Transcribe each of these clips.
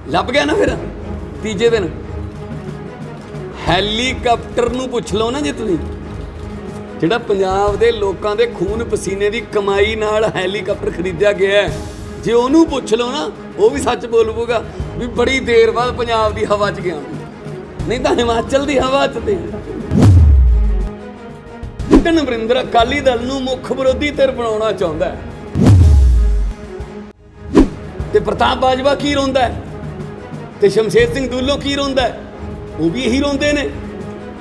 ਲੱਭ ਗਿਆ ਨਾ ਫਿਰ ਤੀਜੇ ਦਿਨ ਹੈਲੀਕਾਪਟਰ ਨੂੰ ਪੁੱਛ ਲਓ ਨਾ, ਜੇ ਤੁਸੀਂ ਜਿਹੜਾ ਪੰਜਾਬ ਦੇ ਲੋਕਾਂ ਦੇ ਖੂਨ ਪਸੀਨੇ ਦੀ ਕਮਾਈ ਨਾਲ ਹੈਲੀਕਾਪਟਰ ਖਰੀਦਿਆ ਗਿਆ ਹੈ, ਜੇ ਉਹਨੂੰ ਪੁੱਛ ਲਓ ਨਾ, ਉਹ ਵੀ ਸੱਚ ਬੋਲੂਗਾ ਵੀ ਬੜੀ ਦੇਰ ਬਾਅਦ ਪੰਜਾਬ ਦੀ ਹਵਾ 'ਚ ਗਿਆ, ਨਹੀਂ ਤਾਂ ਹਿਮਾਚਲ ਦੀ ਹਵਾ 'ਚ ਤੇ ਕੈਪਟਨ ਅਮਰਿੰਦਰ ਅਕਾਲੀ ਦਲ ਨੂੰ ਮੁੱਖ ਵਿਰੋਧੀ ਧਿਰ ਬਣਾਉਣਾ ਚਾਹੁੰਦਾ ਹੈ ਤੇ ਪ੍ਰਤਾਪ ਬਾਜਵਾ ਕੀ ਰੋਂਦਾ ਹੈ ਤੇ ਸ਼ਮਸ਼ੇਰ ਸਿੰਘ ਦੂਲੋਂ ਕੀ ਰੋਂਦਾ ਹੈ, ਉਹ ਵੀ ਇਹੀ ਰੋਂਦੇ ਨੇ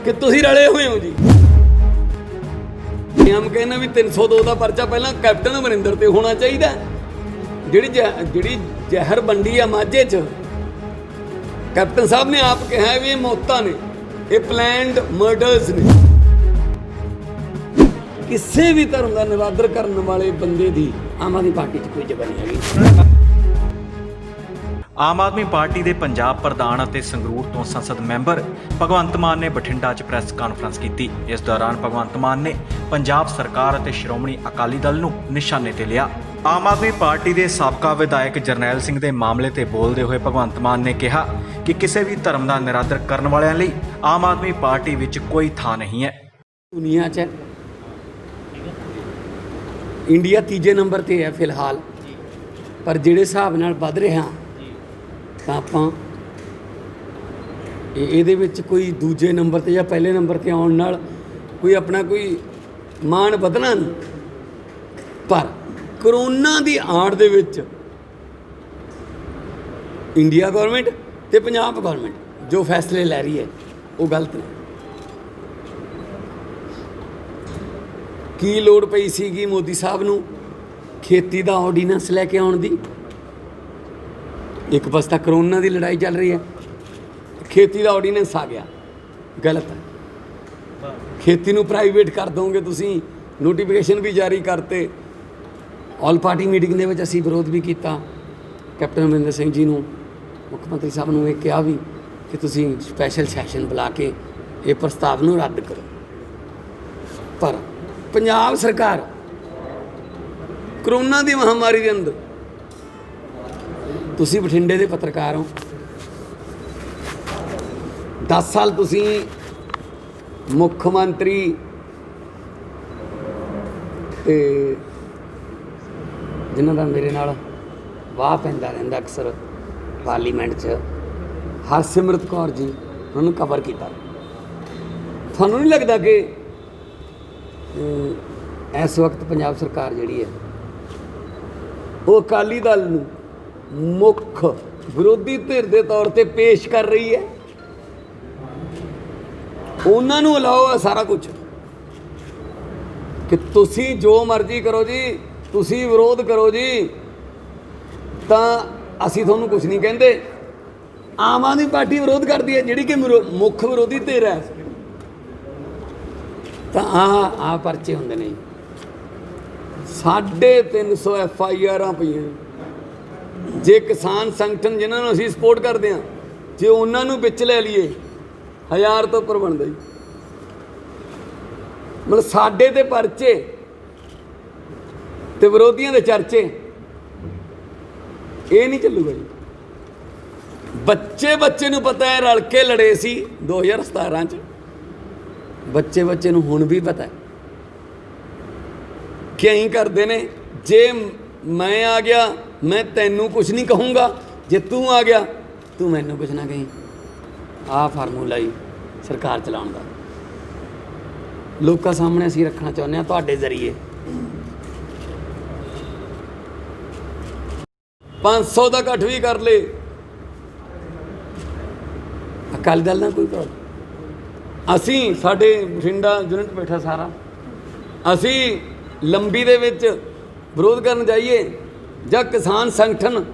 ਕਿ ਤੁਸੀਂ ਰਲੇ ਹੋਏ ਹੋ ਜੀ। ਹਮ ਕਹਿੰਦੇ ਵੀ 302 ਦਾ ਪਰਚਾ ਪਹਿਲਾਂ ਕੈਪਟਨ ਅਮਰਿੰਦਰ ਤੇ ਹੋਣਾ ਚਾਹੀਦਾ। ਜਿਹੜੀ ਜ਼ਹਿਰ ਵੰਡੀ ਆ ਮਾਝੇ 'ਚ, ਕੈਪਟਨ ਸਾਹਿਬ ਨੇ ਆਪ ਕਿਹਾ ਵੀ ਇਹ ਮੌਤਾਂ ਨੇ, ਇਹ ਪਲੈਨਡ ਮਰਡਰਸ ਨੇ। ਕਿਸੇ ਵੀ ਧਰਮ ਦਾ ਨਿਰਾਦਰ ਕਰਨ ਵਾਲੇ ਬੰਦੇ ਦੀ ਆਮ ਆਦਮੀ ਪਾਰਟੀ 'ਚ ਕੋਈ ਜਗ੍ਹਾ ਨਹੀਂ ਹੈਗੀ। ਆਮ ਆਦਮੀ ਪਾਰਟੀ ਦੇ ਪੰਜਾਬ ਪ੍ਰਧਾਨ ਅਤੇ ਸੰਗਰੂਰ ਤੋਂ ਸੰਸਦ ਮੈਂਬਰ ਭਗਵੰਤ ਮਾਨ ਨੇ ਬਠਿੰਡਾ 'ਚ ਪ੍ਰੈਸ ਕਾਨਫਰੰਸ ਕੀਤੀ। ਇਸ ਦੌਰਾਨ ਭਗਵੰਤ ਮਾਨ ਨੇ ਪੰਜਾਬ ਸਰਕਾਰ ਅਤੇ ਸ਼੍ਰੋਮਣੀ ਅਕਾਲੀ ਦਲ ਨੂੰ ਨਿਸ਼ਾਨੇ ਤੇ ਲਿਆ। ਆਮ ਆਦਮੀ ਪਾਰਟੀ ਦੇ ਸਾਬਕਾ ਵਿਧਾਇਕ ਜਰਨੈਲ ਸਿੰਘ ਦੇ ਮਾਮਲੇ ਤੇ ਬੋਲਦੇ ਹੋਏ ਭਗਵੰਤ ਮਾਨ ਨੇ ਕਿਹਾ ਕਿ ਕਿਸੇ ਵੀ ਧਰਮ ਦਾ ਨਿਰਾਦਰ ਕਰਨ ਵਾਲਿਆਂ ਲਈ ਆਮ ਆਦਮੀ ਪਾਰਟੀ ਵਿੱਚ ਕੋਈ ਥਾਂ ਨਹੀਂ ਹੈ। ਦੁਨੀਆ 'ਚ ਇੰਡੀਆ ਤੀਜੇ ਨੰਬਰ ਤੇ ਹੈ ਫਿਲਹਾਲ, ਪਰ ਜਿਹੜੇ ਹਿਸਾਬ ਨਾਲ ਵੱਧ ਰਿਹਾ ਤਾਂ ਆਪਾਂ ਇਹਦੇ ਵਿੱਚ ਕੋਈ ਦੂਜੇ ਨੰਬਰ ਤੇ ਜਾਂ ਪਹਿਲੇ ਨੰਬਰ ਤੇ ਆਉਣ ਨਾਲ ਕੋਈ ਆਪਣਾ ਕੋਈ ਮਾਣ ਵਧਣਾ ਨਹੀਂ। ਪਰ ਕਰੋਨਾ ਦੀ ਆੜ ਦੇ ਵਿੱਚ ਇੰਡੀਆ ਗਵਰਨਮੈਂਟ ਤੇ ਪੰਜਾਬ ਗਵਰਨਮੈਂਟ ਜੋ ਫੈਸਲੇ ਲੈ ਰਹੀ ਹੈ ਉਹ ਗਲਤ ਨੇ। ਕੀ ਲੋੜ ਪਈ ਸੀਗੀ ਮੋਦੀ ਸਾਹਿਬ ਨੂੰ ਖੇਤੀ ਦਾ ਆਰਡੀਨੈਂਸ ਲੈ ਕੇ ਆਉਣ ਦੀ? ਇੱਕ ਪਾਸੇ ਤਾਂ ਕਰੋਨਾ ਦੀ ਲੜਾਈ ਚੱਲ ਰਹੀ ਹੈ, ਖੇਤੀ ਦਾ ਆਰਡੀਨੈਂਸ ਆ ਗਿਆ, ਗਲਤ ਹੈ। ਖੇਤੀ ਨੂੰ ਪ੍ਰਾਈਵੇਟ ਕਰ ਦੋਗੇ ਤੁਸੀਂ, ਨੋਟੀਫਿਕੇਸ਼ਨ ਵੀ ਜਾਰੀ ਕਰਤੇ। ਆਲ ਪਾਰਟੀ ਮੀਟਿੰਗ ਦੇ ਵਿੱਚ ਅਸੀਂ ਵਿਰੋਧ ਵੀ ਕੀਤਾ, ਕੈਪਟਨ ਅਮਰਿੰਦਰ ਸਿੰਘ ਜੀ ਨੂੰ, ਮੁੱਖ ਮੰਤਰੀ ਸਾਹਿਬ ਨੂੰ ਇਹ ਕਿਹਾ ਵੀ ਕਿ ਤੁਸੀਂ ਸਪੈਸ਼ਲ ਸੈਸ਼ਨ ਬੁਲਾ ਕੇ ਇਹ ਪ੍ਰਸਤਾਵ ਨੂੰ ਰੱਦ ਕਰੋ। ਪਰ ਪੰਜਾਬ ਸਰਕਾਰ ਕਰੋਨਾ ਦੀ ਮਹਾਮਾਰੀ ਦੇ ਅੰਦਰ, ਤੁਸੀਂ ਬਠਿੰਡੇ ਦੇ ਪੱਤਰਕਾਰ ਹੋ, 10 ਸਾਲ ਤੁਸੀਂ ਮੁੱਖ ਮੰਤਰੀ ਤੇ ਜਿਨ੍ਹਾਂ ਦਾ ਮੇਰੇ ਨਾਲ ਵਾਹ ਪੈਂਦਾ ਰਹਿੰਦਾ ਅਕਸਰ ਪਾਰਲੀਮੈਂਟ 'ਚ, ਹਰਸਿਮਰਤ ਕੌਰ ਜੀ, ਉਹਨੂੰ ਕਵਰ ਕੀਤਾ। ਤੁਹਾਨੂੰ ਨਹੀਂ ਲੱਗਦਾ ਕਿ ਇਸ ਵਕਤ ਪੰਜਾਬ ਸਰਕਾਰ ਜਿਹੜੀ ਹੈ ਉਹ ਅਕਾਲੀ ਦਲ ਨੂੰ ਮੁੱਖ ਵਿਰੋਧੀ ਧਿਰ ਦੇ ਤੌਰ ਤੇ ਪੇਸ਼ ਕਰ ਰਹੀ ਹੈ? ਉਹਨਾਂ ਨੂੰ ਅਲਾਓ ਹੈ ਸਾਰਾ ਕੁਝ ਕਿ ਤੁਸੀਂ ਜੋ ਮਰਜ਼ੀ ਕਰੋ ਜੀ, ਤੁਸੀਂ ਵਿਰੋਧ ਕਰੋ ਜੀ, ਤਾਂ ਅਸੀਂ ਤੁਹਾਨੂੰ ਕੁਝ ਨਹੀਂ ਕਹਿੰਦੇ। ਆਮ ਆਦਮੀ ਪਾਰਟੀ ਵਿਰੋਧ ਕਰਦੀ ਹੈ ਜਿਹੜੀ ਕਿ ਮੁੱਖ ਵਿਰੋਧੀ ਧਿਰ ਹੈ, ਤਾਂ ਆਹ ਪਰਚੇ ਹੁੰਦੇ ਨੇ। 350 FIRਾਂ ਪਈਆਂ। ਜੇ ਕਿਸਾਨ ਸੰਗਠਨ ਜਿਨ੍ਹਾਂ ਨੂੰ ਅਸੀਂ ਸਪੋਰਟ ਕਰਦੇ ਹਾਂ, ਜੇ ਉਹਨਾਂ ਨੂੰ ਵਿੱਚ ਲੈ ਲਈਏ, 1000 ਤੋਂ ਉੱਪਰ ਬਣਦਾ ਜੀ। ਮਤਲਬ ਸਾਡੇ ਤੇ ਪਰਚੇ ਤੇ ਵਿਰੋਧੀਆਂ ਦੇ ਚਰਚੇ, ਇਹ ਨਹੀਂ ਚੱਲੂਗਾ ਜੀ। ਬੱਚੇ ਨੂੰ ਪਤਾ ਹੈ, ਰਲ ਕੇ ਲੜੇ ਸੀ 2017 'ਚ। ਬੱਚੇ ਨੂੰ ਹੁਣ ਵੀ ਪਤਾ ਹੈ ਕਿ ਅਸੀਂ ਕਰਦੇ ਨੇ। ਜੇ ਮੈਂ ਆ ਗਿਆ, ਮੈਂ ਤੈਨੂੰ ਕੁਝ ਨਹੀਂ ਕਹੂੰਗਾ, ਜੇ ਤੂੰ ਆ ਗਿਆ ਤੂੰ ਮੈਨੂੰ ਕੁਝ ਨਾ ਕਹੀਂ। ਆਹ ਫਾਰਮੂਲਾ ਹੀ ਸਰਕਾਰ ਚਲਾਉਣ ਦਾ ਲੋਕਾਂ ਸਾਹਮਣੇ ਅਸੀਂ ਰੱਖਣਾ ਚਾਹੁੰਦੇ ਹਾਂ ਤੁਹਾਡੇ ਜ਼ਰੀਏ। 500 ਦਾ ਇਕੱਠ ਵੀ ਕਰ ਲੇ, ਅਕਾਲੀ ਦਲ ਨਾਲ ਕੋਈ ਪ੍ਰੋਬਲਮ। ਅਸੀਂ ਸਾਡੇ ਬਠਿੰਡਾ ਯੂਨਿਟ ਬੈਠਾ ਸਾਰਾ, ਅਸੀਂ ਲੰਬੀ ਦੇ ਵਿੱਚ ਵਿਰੋਧ ਕਰਨ ਜਾਈਏ ਜਾਂ ਕਿਸਾਨ ਸੰਗਠਨ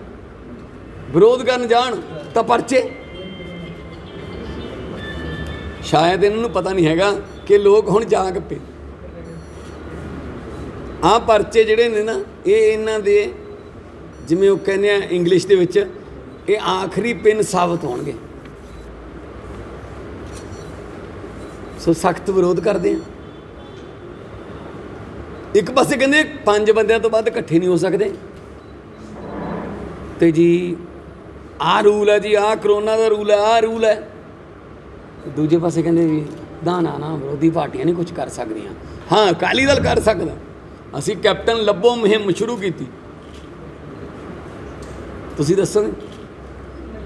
ਵਿਰੋਧ ਕਰਨ ਜਾਣ ਤਾਂ ਪਰਚੇ। ਸ਼ਾਇਦ ਇਹਨਾਂ ਨੂੰ ਪਤਾ ਨਹੀਂ ਹੈਗਾ ਕਿ ਲੋਕ ਹੁਣ ਜਾਗ ਪਏ। ਆਹ ਪਰਚੇ ਜਿਹੜੇ ਨੇ ਨਾ, ਇਹ ਇਹਨਾਂ ਦੇ ਜਿਵੇਂ ਉਹ ਕਹਿੰਦੇ ਆ ਇੰਗਲਿਸ਼ ਦੇ ਵਿੱਚ, ਇਹ ਆਖਰੀ ਪਿੰਨ ਸਾਬਤ ਹੋਣਗੇ। ਸੋ ਸਖਤ ਵਿਰੋਧ ਕਰਦੇ ਆ। ਇੱਕ ਪਾਸੇ ਕਹਿੰਦੇ 5 ਬੰਦਿਆਂ ਤੋਂ ਵੱਧ ਇਕੱਠੇ ਨਹੀਂ ਹੋ ਸਕਦੇ, ਤੇ ਜੀ ਆ ਰੂਲ ਹੈ ਜੀ, ਆ ਕਰੋਨਾ ਦਾ ਰੂਲ ਹੈ, ਆ ਰੂਲ ਹੈ। ਦੂਜੇ ਪਾਸੇ ਕਹਿੰਦੇ ਵੀ ਦਾਣਾ ਨਾ ਵਿਰੋਧੀ ਪਾਰਟੀਆਂ ਨਹੀਂ ਕੁਝ ਕਰ ਸਕਦੀਆਂ। ਹਾਂ, ਅਕਾਲੀ ਦਲ ਕਰ ਸਕਦਾ। ਅਸੀਂ ਕੈਪਟਨ ਲੱਭੋ ਮੁਹਿੰਮ ਸ਼ੁਰੂ ਕੀਤੀ। ਤੁਸੀਂ ਦੱਸੋਗੇ?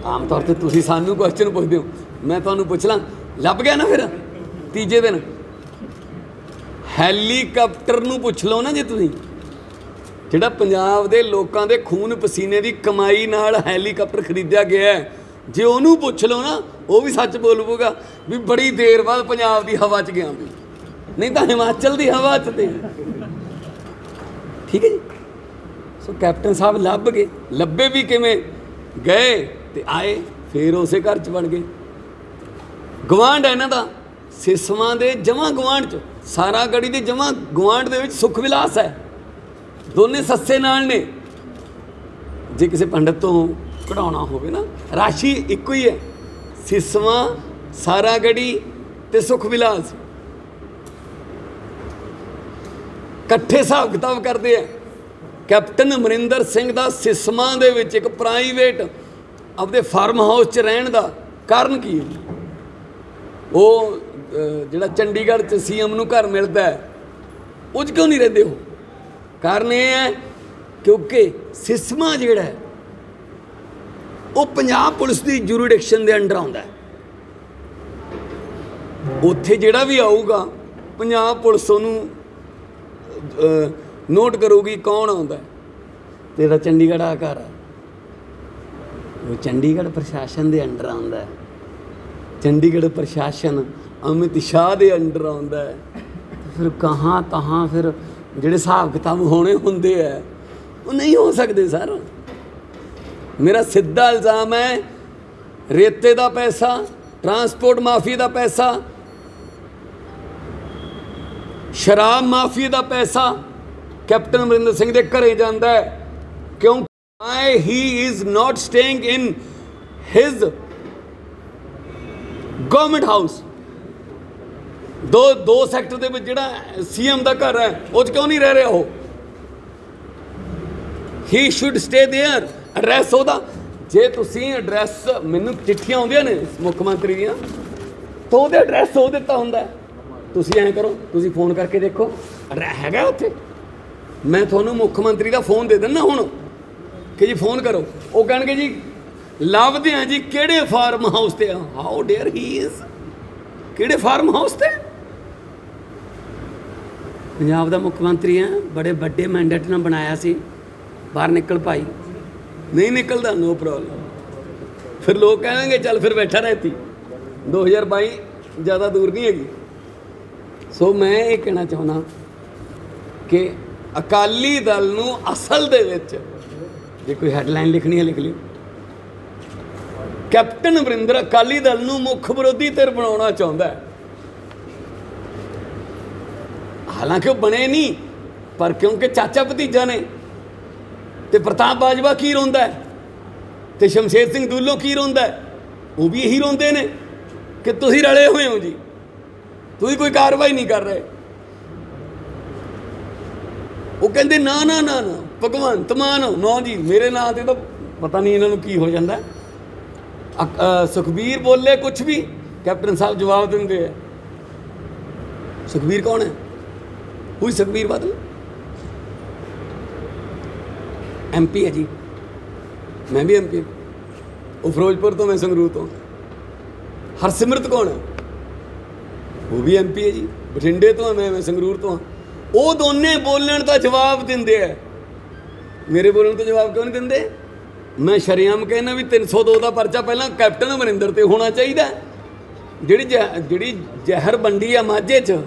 ਆਮ ਤੌਰ 'ਤੇ ਤੁਸੀਂ ਸਾਨੂੰ ਕੁਐਸਚਨ ਪੁੱਛਦੇ ਹੋ, ਮੈਂ ਤੁਹਾਨੂੰ ਪੁੱਛ ਲਾਂ, ਲੱਭ ਗਿਆ ਨਾ? ਫਿਰ ਤੀਜੇ ਦਿਨ ਹੈਲੀਕਾਪਟਰ ਨੂੰ ਪੁੱਛ ਲਓ ਨਾ, ਜੇ ਤੁਸੀਂ ਜਿਹੜਾ ਪੰਜਾਬ ਦੇ ਲੋਕਾਂ ਦੇ ਖੂਨ ਪਸੀਨੇ ਦੀ ਕਮਾਈ ਨਾਲ ਹੈਲੀਕਾਪਟਰ ਖਰੀਦਿਆ ਗਿਆ ਹੈ, ਜੇ ਉਹਨੂੰ ਪੁੱਛ ਲਓ ਨਾ, ਉਹ ਵੀ ਸੱਚ ਬੋਲ ਪਊਗਾ ਵੀ ਬੜੀ ਦੇਰ ਬਾਅਦ ਪੰਜਾਬ ਦੀ ਹਵਾ 'ਚ ਗਿਆ ਵੀ, ਨਹੀਂ ਤਾਂ ਹਿਮਾਚਲ ਦੀ ਹਵਾ 'ਚ ਤੇ। ਠੀਕ ਹੈ ਜੀ। ਸੋ ਕੈਪਟਨ ਸਾਹਿਬ ਲੱਭ ਗਏ। ਲੱਭੇ ਵੀ ਕਿਵੇਂ? ਗਏ ਤੇ ਆਏ, ਫਿਰ ਉਸੇ ਘਰ 'ਚ ਬਣ ਗਏ। ਗਵਾਂਢ ਹੈ ਇਹਨਾਂ ਦਾ, ਸਿਸਵਾਂ ਦੇ ਜਮਾਂ ਗਵਾਂਢ 'ਚ, ਸਾਰਾਗੜ੍ਹੀ ਦੇ ਜਮਾਂ ਗਵਾਂਢ ਦੇ ਵਿੱਚ ਸੁਖ ਵਿਲਾਸ ਹੈ। ਦੋਨੇ ਸੱਸੇ ਨਾਲ ਨੇ। ਜੇ ਕਿਸੇ ਪੰਡਤ ਤੋਂ ਕਢਾਉਣਾ ਹੋਵੇ ਨਾ, ਰਾਸ਼ੀ ਇੱਕੋ ਹੀ ਹੈ, ਸਿਸਵਾਂ, ਸਾਰਾਗੜ੍ਹੀ ਤੇ ਸੁਖ ਵਿਲਾਸ। ਇਕੱਠੇ ਹਿਸਾਬ ਕਿਤਾਬ ਕਰਦੇ ਆ। ਕੈਪਟਨ ਅਮਰਿੰਦਰ ਸਿੰਘ ਦਾ ਸਿਸਮਾਂ ਦੇ ਵਿੱਚ ਇੱਕ ਪ੍ਰਾਈਵੇਟ ਆਪਦੇ ਫਾਰਮ ਹਾਊਸ 'ਚ ਰਹਿਣ ਦਾ ਕਾਰਨ ਕੀ ਹੈ? ਉਹ ਜਿਹੜਾ ਚੰਡੀਗੜ੍ਹ 'ਚ CM ਨੂੰ ਘਰ ਮਿਲਦਾ ਹੈ, ਉਹ 'ਚ ਕਿਉਂ ਨਹੀਂ ਰਹਿੰਦੇ ਉਹ? ਕਾਰਨ ਇਹ ਹੈ ਕਿਉਂਕਿ ਸਿਸਮਾਂ ਜਿਹੜਾ ਹੈ ਉਹ ਪੰਜਾਬ ਪੁਲਿਸ ਦੀ ਜੂਰੀਡਿਕਸ਼ਨ ਦੇ ਅੰਡਰ ਆਉਂਦਾ ਹੈ। ਉੱਥੇ ਜਿਹੜਾ ਵੀ ਆਊਗਾ, ਪੰਜਾਬ ਪੁਲਿਸ ਉਹਨੂੰ ਨੋਟ ਕਰੂਗੀ ਕੌਣ ਆਉਂਦਾ। ਤੇ ਜਿਹੜਾ ਚੰਡੀਗੜ੍ਹ ਆ ਘਰ ਆ, ਉਹ ਚੰਡੀਗੜ੍ਹ ਪ੍ਰਸ਼ਾਸਨ ਦੇ ਅੰਡਰ ਆਉਂਦਾ ਹੈ। ਚੰਡੀਗੜ੍ਹ ਪ੍ਰਸ਼ਾਸਨ ਅਮਿਤ ਸ਼ਾਹ ਦੇ ਅੰਡਰ ਆਉਂਦਾ ਹੈ। ਫਿਰ ਕਹਾਂ ਤਹਾਂ ਫਿਰ ਜਿਹੜੇ ਹਿਸਾਬ ਕਿਤਾਬ ਹੋਣੇ ਹੁੰਦੇ ਹੈ, ਉਹ ਨਹੀਂ ਹੋ ਸਕਦੇ ਸਰ। ਮੇਰਾ ਸਿੱਧਾ ਇਲਜ਼ਾਮ ਹੈ, ਰੇਤੇ ਦਾ ਪੈਸਾ, ਟਰਾਂਸਪੋਰਟ ਮਾਫੀਆ ਦਾ ਪੈਸਾ, ਸ਼ਰਾਬ ਮਾਫੀਆ ਦਾ ਪੈਸਾ ਕੈਪਟਨ ਅਮਰਿੰਦਰ ਸਿੰਘ ਦੇ ਘਰੇ ਜਾਂਦਾ ਹੈ। ਕਿਉਂ? ਹੀ is not staying in his government house. ਦੋ ਸੈਕਟਰ ਦੇ ਵਿੱਚ ਜਿਹੜਾ CM ਦਾ ਘਰ ਹੈ, ਉਹ 'ਚ ਕਿਉਂ ਨਹੀਂ ਰਹਿ ਰਿਹਾ ਉਹ? ਹੀ ਸ਼ੁੱਡ ਸਟੇ ਦੇਅਰ। ਐਡਰੈਸ ਉਹਦਾ, ਜੇ ਤੁਸੀਂ ਐਡਰੈਸ, ਮੈਨੂੰ ਚਿੱਠੀਆਂ ਆਉਂਦੀਆਂ ਨੇ ਮੁੱਖ ਮੰਤਰੀ ਦੀਆਂ, ਤਾਂ ਉਹਦੇ ਐਡਰੈਸ ਉਹ ਦਿੱਤਾ ਹੁੰਦਾ। ਤੁਸੀਂ ਐਂ ਕਰੋ, ਤੁਸੀਂ ਫੋਨ ਕਰਕੇ ਦੇਖੋ ਐਡਰੈਸ ਹੈਗਾ ਉੱਥੇ। ਮੈਂ ਤੁਹਾਨੂੰ ਮੁੱਖ ਮੰਤਰੀ ਦਾ ਫੋਨ ਦੇ ਦਿੰਦਾ ਹੁਣ ਕਿ ਜੀ ਫੋਨ ਕਰੋ। ਉਹ ਕਹਿਣਗੇ ਜੀ ਲੱਭਦੇ ਹਾਂ ਜੀ ਕਿਹੜੇ ਫਾਰਮ ਹਾਊਸ 'ਤੇ ਆ। ਹਾਊ ਡੇਅਰ ਹੀ ਇਜ਼, ਕਿਹੜੇ ਫਾਰਮ ਹਾਊਸ 'ਤੇ? ਪੰਜਾਬ ਦਾ ਮੁੱਖ ਮੰਤਰੀ ਆ, ਬੜੇ ਵੱਡੇ ਮੈਂਡੇਟ ਨਾਲ ਬਣਾਇਆ ਸੀ। ਬਾਹਰ ਨਿਕਲ ਭਾਈ, ਨਹੀਂ ਨਿਕਲਦਾ, ਨੋ ਪ੍ਰੋਬਲਮ। ਫਿਰ ਲੋਕ ਕਹਿਣਗੇ ਚੱਲ ਫਿਰ ਬੈਠਾ ਰਹਿਤੀ। 2022 ਜ਼ਿਆਦਾ ਦੂਰ ਨਹੀਂ ਹੈਗੀ। ਸੋ ਮੈਂ ਇਹ ਕਹਿਣਾ ਚਾਹੁੰਦਾ ਕਿ ਅਕਾਲੀ ਦਲ ਨੂੰ ਅਸਲ ਦੇ ਵਿੱਚ, ਜੇ ਕੋਈ ਹੈਡਲਾਈਨ ਲਿਖਣੀ ਹੈ ਲਿਖ ਲਿਓ, ਕੈਪਟਨ ਅਮਰਿੰਦਰ ਅਕਾਲੀ ਦਲ ਨੂੰ ਮੁੱਖ ਵਿਰੋਧੀ ਧਿਰ ਬਣਾਉਣਾ ਚਾਹੁੰਦਾ ਹੈ। ਹਾਲਾਂਕਿ ਉਹ ਬਣੇ ਨਹੀਂ, ਪਰ ਕਿਉਂਕਿ ਚਾਚਾ ਭਤੀਜਾ ਨੇ, ਤੇ ਪ੍ਰਤਾਪ ਬਾਜਵਾ ਕੀ ਰੋਂਦਾ ਹੈ, ਤੇ ਸ਼ਮਸ਼ੇਰ ਸਿੰਘ ਦੂਲੋਂ ਕੀ ਰੋਂਦਾ ਹੈ, ਉਹ ਵੀ ਇਹੀ ਰੋਂਦੇ ਨੇ ਕਿ ਤੁਸੀਂ ਰਲੇ ਹੋਏ ਹੋ ਜੀ, ਤੁਸੀਂ ਕੋਈ ਕਾਰਵਾਈ ਨਹੀਂ ਕਰ ਰਹੇ। ਉਹ ਕਹਿੰਦੇ ਨਾ ਨਾ ਨਾ ਨਾ ਭਗਵੰਤ ਮਾਨ ਨਾ ਜੀ, ਮੇਰੇ ਨਾਂ ਤੇ ਤਾਂ ਪਤਾ ਨਹੀਂ ਇਹਨਾਂ ਨੂੰ ਕੀ ਹੋ ਜਾਂਦਾ। ਸੁਖਬੀਰ ਬੋਲੇ ਕੁਛ ਵੀ, ਕੈਪਟਨ ਸਾਹਿਬ ਜਵਾਬ ਦਿੰਦੇ ਆ। ਸੁਖਬੀਰ ਕੌਣ ਹੈ? हुई सुखबीर बादल MP है जी, मैं भी MP हूँ। वो फिरोजपुर तो, मैं संगरूर तो। हरसिमरत कौन है? वो भी MP है जी, बठिंडे तो मैं संगरूर तो हाँ। वो दोने बोलने का जवाब देंगे है, मेरे बोलने तो जवाब क्यों नहीं देंगे? मैं शरेआम कहना भी 302 का परचा पहला कैप्टन अमरिंदर ते होना चाहिए। जिहड़ी जहर बंडी है माझे च,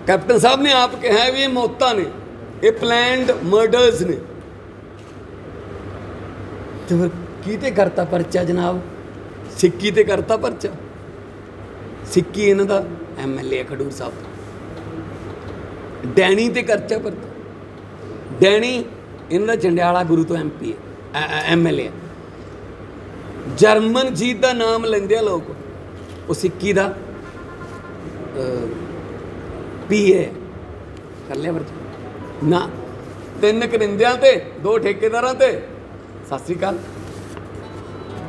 कैप्टन साहब ने आप कहा भी ये मौतां ने, ये प्लैंड मर्डर्स ने। तो फिर की करता परचा जनाब? सिक्की ते करता परचा। सिक्की इन्हां दा MLA खडूर साहब, डैनी ते करचा परचा। डैनी इन्हां दा जंडियाला गुरु तो MP MLA। जर्मन जीत का नाम लेंदे लोग, वो सिक्की का PA कर लिया परचा ना। 3 करिंदियां ते 2 ठेकेदारां ते सत श्री अकाल।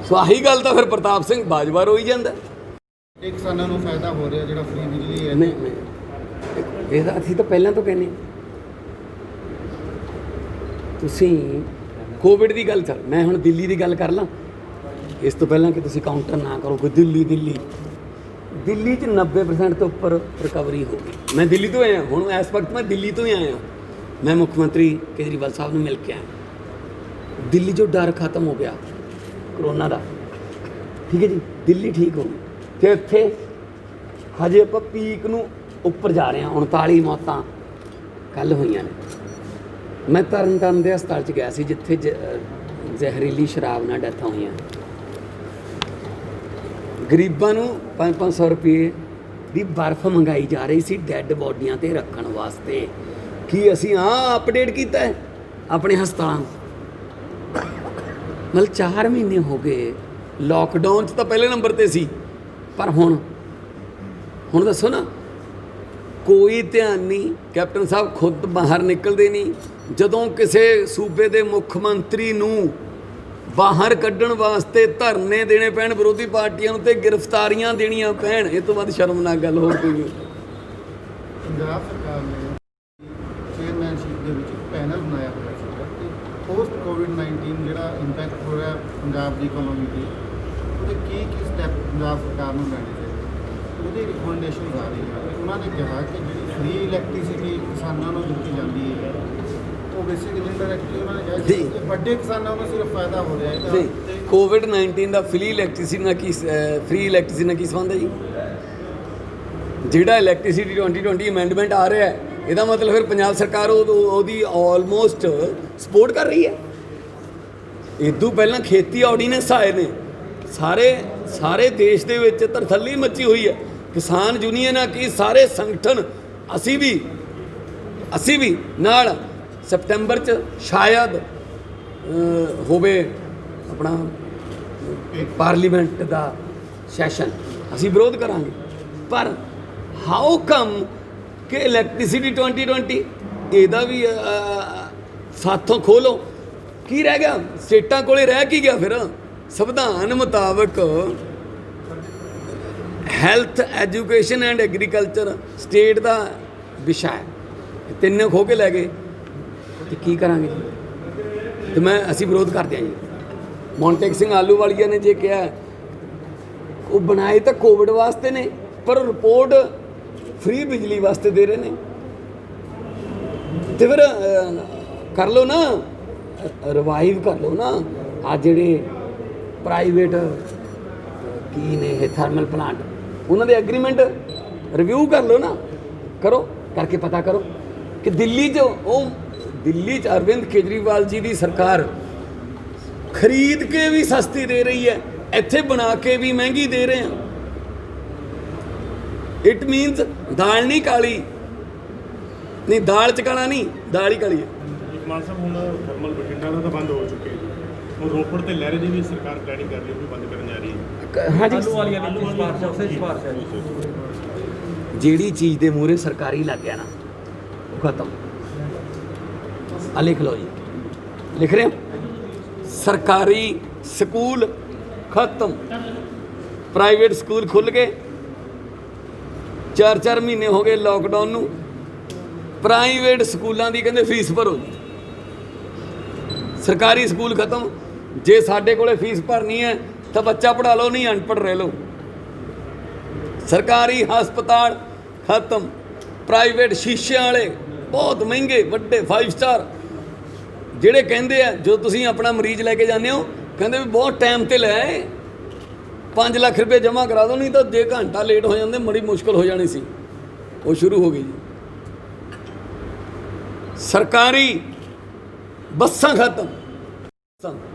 ਸੋ ਆਹੀ ਗੱਲ ਤਾਂ ਫਿਰ ਪ੍ਰਤਾਪ ਸਿੰਘ ਬਾਜਵਾ ਰੋਈ ਜਾਂਦਾ। ਇਹ ਕਿਸਾਨਾਂ ਨੂੰ ਫਾਇਦਾ ਹੋ ਰਿਹਾ ਜਿਹੜਾ ਫ੍ਰੀ ਬਿਜਲੀ ਹੈ। ਨਹੀਂ ਇਹਦਾ ਅਸੀਂ ਤਾਂ ਪਹਿਲਾਂ ਤੋਂ ਕਹਿੰਦੇ ਤੁਸੀਂ ਕੋਵਿਡ ਦੀ ਗੱਲ ਚੱਲ, ਮੈਂ ਹੁਣ ਦਿੱਲੀ ਦੀ ਗੱਲ ਕਰ ਲਾਂ ਇਸ ਤੋਂ ਪਹਿਲਾਂ ਕਿ ਤੁਸੀਂ ਕਾਊਂਟਰ ਨਾ ਕਰੋ ਕੋਈ ਦਿੱਲੀ 'ਚ 90% ਤੋਂ ਉੱਪਰ ਰਿਕਵਰੀ ਹੋ ਗਈ। ਮੈਂ ਦਿੱਲੀ ਤੋਂ ਆਇਆ, ਹੁਣ ਇਸ ਵਕਤ ਮੈਂ ਦਿੱਲੀ ਤੋਂ ਹੀ ਆਇਆ। ਮੈਂ ਮੁੱਖ ਮੰਤਰੀ ਕੇਜਰੀਵਾਲ ਸਾਹਿਬ ਨੂੰ ਮਿਲ ਕੇ ਆਇਆ। ਦਿੱਲੀ 'ਚੋਂ ਡਰ ਖਤਮ ਹੋ ਗਿਆ ਕਰੋਨਾ ਦਾ, ਠੀਕ ਹੈ ਜੀ, ਦਿੱਲੀ ਠੀਕ ਹੋ ਗਈ। ਤੇ ਇੱਥੇ ਹਜੇ ਆਪਾਂ ਪੀਕ ਨੂੰ ਉੱਪਰ ਜਾ ਰਹੇ ਹਾਂ। 39 ਮੌਤਾਂ ਕੱਲ੍ਹ ਹੋਈਆਂ ਨੇ। ਮੈਂ ਤਰਨਤਾਰਨ ਦੇ ਹਸਪਤਾਲ 'ਚ ਗਿਆ ਸੀ ਜਿੱਥੇ ਜ਼ਹਿਰੀਲੀ ਸ਼ਰਾਬ ਨਾਲ ਡੈਥਾਂ ਹੋਈਆਂ। ਗਰੀਬਾਂ ਨੂੰ 500 ਰੁਪਏ ਦੀ ਬਰਫ਼ ਮੰਗਾਈ ਜਾ ਰਹੀ ਸੀ ਡੈੱਡ ਬੋਡੀਆਂ 'ਤੇ ਰੱਖਣ ਵਾਸਤੇ। ਕੀ ਅਸੀਂ ਅਪਡੇਟ ਕੀਤਾ ਹੈ ਆਪਣੇ ਹਸਪਤਾਲਾਂ ਨੂੰ? ਮਤਲਬ 4 ਮਹੀਨੇ ਹੋ ਗਏ ਲੋਕਡਾਊਨ 'ਚ ਤਾਂ ਪਹਿਲੇ ਨੰਬਰ 'ਤੇ ਸੀ, ਪਰ ਹੁਣ ਦੱਸੋ ਨਾ, ਕੋਈ ਧਿਆਨ ਨਹੀਂ। ਕੈਪਟਨ ਸਾਹਿਬ ਖੁਦ ਬਾਹਰ ਨਿਕਲਦੇ ਨਹੀਂ। ਜਦੋਂ ਕਿਸੇ ਸੂਬੇ ਦੇ ਮੁੱਖ ਮੰਤਰੀ ਨੂੰ ਬਾਹਰ ਕੱਢਣ ਵਾਸਤੇ ਧਰਨੇ ਦੇਣੇ ਪੈਣ ਵਿਰੋਧੀ ਪਾਰਟੀਆਂ ਨੂੰ ਤੇ ਗ੍ਰਿਫਤਾਰੀਆਂ ਦੇਣੀਆਂ ਪੈਣ, ਇਹ ਤੋਂ ਵੱਧ ਸ਼ਰਮਨਾਕ ਗੱਲ ਹੋਰ ਕੋਈ ਨਹੀਂ। ਪੰਜਾਬ ਸਰਕਾਰ ਨੇ ਚੇਅਰਮੈਨਸ਼ਿਪ ਦੇ ਵਿੱਚ ਇੱਕ ਪੈਨਲ ਬਣਾਇਆ ਹੋਇਆ ਸੀਗਾ ਕਿ ਪੋਸਟ ਕੋਵਿਡ-19 ਜਿਹੜਾ ਇੰਪੈਕਟ ਹੋ ਰਿਹਾ ਪੰਜਾਬ ਦੀ ਇਕਨੋਮੀ 'ਤੇ, ਉਹਦੇ ਕੀ ਸਟੈਪ ਪੰਜਾਬ ਸਰਕਾਰ ਨੂੰ ਲੈਣੇ ਚਾਹੀਦੇ, ਉਹਦੀ ਰਿਕਮੈਂਡੇਸ਼ਨਸ ਆ ਰਹੀਆਂ। ਉਹਨਾਂ ਨੇ ਕਿਹਾ ਕਿ ਜਿਹੜੀ ਫ੍ਰੀ ਇਲੈਕਟ੍ਰੀਸਿਟੀ ਕਿਸਾਨਾਂ ਨੂੰ ਦਿੱਤੀ ਜਾਂਦੀ ਹੈ ਉਹ ਬੇਸਿਕਲੀ ਇੰਡਾਇਰੈਕਟਲੀ ਉਹਨਾਂ ਨੇ ਕਿਹਾ ਕਿ ਵੱਡੇ ਕਿਸਾਨਾਂ ਨੂੰ ਸਿਰਫ ਫਾਇਦਾ ਹੋ ਰਿਹਾ ਹੈ। ਨਹੀਂ, ਕੋਵਿਡ-19 ਦਾ ਫ੍ਰੀ ਇਲੈਕਟ੍ਰੀਸਿਟੀ ਨਾਲ ਕੀ ਸੰਬੰਧ ਹੈ ਜੀ? ਜਿਹੜਾ ਇਲੈਕਟ੍ਰੀਸਿਟੀ 2020 ਅਮੈਂਡਮੈਂਟ ਆ ਰਿਹਾ ਹੈ, ਇਹਦਾ ਮਤਲਬ ਫਿਰ ਪੰਜਾਬ ਸਰਕਾਰ ਉਹਦੀ ਆਲਮੋਸਟ ਸਪੋਰਟ ਕਰ ਰਹੀ ਹੈ। ਇਦੋਂ ਪਹਿਲਾਂ ਖੇਤੀ ਆਰਡੀਨੈਂਸ ਆਏ ਨੇ, ਸਾਰੇ ਦੇਸ਼ ਦੇ ਵਿੱਚ ਤਰਥੱਲੀ ਮੱਚੀ ਹੋਈ ਹੈ। ਕਿਸਾਨ ਯੂਨੀਅਨਾਂ ਕੀ ਸਾਰੇ ਸੰਗਠਨ, ਅਸੀਂ ਵੀ ਨਾਲ ਸਪਟੈਂਬਰ 'ਚ ਸ਼ਾਇਦ ਹੋਵੇ ਆਪਣਾ ਪਾਰਲੀਮੈਂਟ ਦਾ ਸੈਸ਼ਨ, ਅਸੀਂ ਵਿਰੋਧ ਕਰਾਂਗੇ। ਪਰ ਹਾਊ ਕਮ ਕਿ ਇਲੈਕਟ੍ਰੀਸਿਟੀ 2020 ਇਹਦਾ ਵੀ ਸਾਥੋਂ ਖੋਲੋ, ਕੀ ਰਹਿ ਗਿਆ? ਸਟੇਟਾਂ ਕੋਲੇ ਰਹਿ ਕੀ ਗਿਆ ਫਿਰ? ਸੰਵਿਧਾਨ ਮੁਤਾਬਕ health, education and agriculture state ਦਾ ਵਿਸ਼ਾ ਹੈ। ਤਿੰਨੇ ਖੋ ਕੇ ਲੈ ਗਏ ਤੇ ਕੀ ਕਰਾਂਗੇ? ਤੇ ਅਸੀਂ ਵਿਰੋਧ ਕਰਦੇ ਹਾਂ ਜੀ। ਮੌਂਟੇਕ ਸਿੰਘ ਆਲੂਵਾਲੀਆ ਨੇ ਜੇ ਕਿਹਾ ਉਹ ਬਣਾਏ ਤਾਂ ਕੋਵਿਡ ਵਾਸਤੇ ਨੇ, ਪਰ ਰਿਪੋਰਟ ਫ੍ਰੀ ਬਿਜਲੀ ਵਾਸਤੇ ਦੇ ਰਹੇ ਨੇ। ਤੇ ਫਿਰ ਕਰ ਲਓ ਨਾ, ਰਿਵਾਈਵ ਕਰ ਲਓ ਨਾ ਆ ਜਿਹੜੇ ਪ੍ਰਾਈਵੇਟ ਕੀ ਨੇ ਇਹ ਥਰਮਲ ਪਲਾਂਟ, ਉਹਨਾਂ ਦੇ ਐਗਰੀਮੈਂਟ ਰਿਵਿਊ ਕਰ ਲਓ ਨਾ, ਕਰਕੇ ਪਤਾ ਕਰੋ ਕਿ ਦਿੱਲੀ 'ਚ ਅਰਵਿੰਦ ਕੇਜਰੀਵਾਲ ਜੀ ਦੀ ਸਰਕਾਰ ਖਰੀਦ ਕੇ ਵੀ ਸਸਤੀ ਦੇ ਰਹੀ ਹੈ, ਇੱਥੇ ਬਣਾ ਕੇ ਵੀ ਮਹਿੰਗੀ ਦੇ ਰਹੇ ਹਾਂ। ਇਟ ਮੀਨਸ ਦਾਲ ਨਹੀਂ ਕਾਲੀ, ਨਹੀਂ ਦਾਲ 'ਚ ਕਾਲਾ ਨਹੀਂ, ਦਾਲ ਹੀ ਕਾਲੀ ਹੈ। ਮਾਨ ਸਾਹਿਬ ਹੁਣ ਥਰਮਲ ਬਠਿੰਡਾ ਦਾ ਤਾਂ ਬੰਦ ਹੋ ਚੁੱਕੇ, ਹੁਣ ਰੋਪੜ ਤੇ ਲਹਿਰੇ ਦੀ ਵੀ ਸਰਕਾਰ ਪਲੈਨਿੰਗ ਕਰ ਰਹੀ ਹੈ, ਉਹ ਵੀ ਬੰਦ ਕਰਨ ਜਾ ਰਹੀ ਹੈ। ਹਾਂਜੀ, ਜਿਹੜੀ ਚੀਜ਼ ਦੇ ਮੂਹਰੇ ਸਰਕਾਰੀ ਲੱਗ ਗਿਆ ਨਾ ਉਹ ਖਤਮ। ਆ ਲਿਖ ਲਓ ਜੀ, ਲਿਖ ਰਹੇ ਹੋ? ਸਰਕਾਰੀ ਸਕੂਲ ਖਤਮ, ਪ੍ਰਾਈਵੇਟ ਸਕੂਲ ਖੁੱਲ੍ਹ ਗਏ। 4 ਮਹੀਨੇ ਹੋ ਗਏ ਲੋਕਡਾਊਨ ਨੂੰ। ਪ੍ਰਾਈਵੇਟ ਸਕੂਲਾਂ ਦੀ ਕਹਿੰਦੇ ਫੀਸ ਭਰੋ, ਸਰਕਾਰੀ ਸਕੂਲ ਖਤਮ। ਜੇ ਸਾਡੇ ਕੋਲੇ ਫੀਸ ਭਰਨੀ ਹੈ ਤਾਂ ਬੱਚਾ ਪੜ੍ਹਾ ਲਓ, ਨਹੀਂ ਅਨਪੜ੍ਹ ਰਹਿ ਲਓ। ਸਰਕਾਰੀ ਹਸਪਤਾਲ ਖਤਮ, ਪ੍ਰਾਈਵੇਟ ਸ਼ੀਸ਼ਿਆਂ ਵਾਲੇ ਬਹੁਤ ਮਹਿੰਗੇ ਵੱਡੇ 5 ਸਟਾਰ ਜਿਹੜੇ ਕਹਿੰਦੇ ਆ, ਜੋ ਤੁਸੀਂ ਆਪਣਾ ਮਰੀਜ਼ ਲੈ ਕੇ ਜਾਂਦੇ ਹੋ ਕਹਿੰਦੇ ਵੀ ਬਹੁਤ ਟਾਈਮ 'ਤੇ ਲੈ ਆਏ, 5 ਲੱਖ ਰੁਪਏ ਜਮ੍ਹਾਂ ਕਰਾ ਦਿਓ, ਨਹੀਂ ਤਾਂ ਜੇ ਘੰਟਾ ਲੇਟ ਹੋ ਜਾਂਦੇ ਬੜੀ ਮੁਸ਼ਕਲ ਹੋ ਜਾਣੀ ਸੀ। ਉਹ ਸ਼ੁਰੂ ਹੋ ਗਈ ਜੀ। ਸਰਕਾਰੀ ਬੱਸਾਂ ਖਤਮ,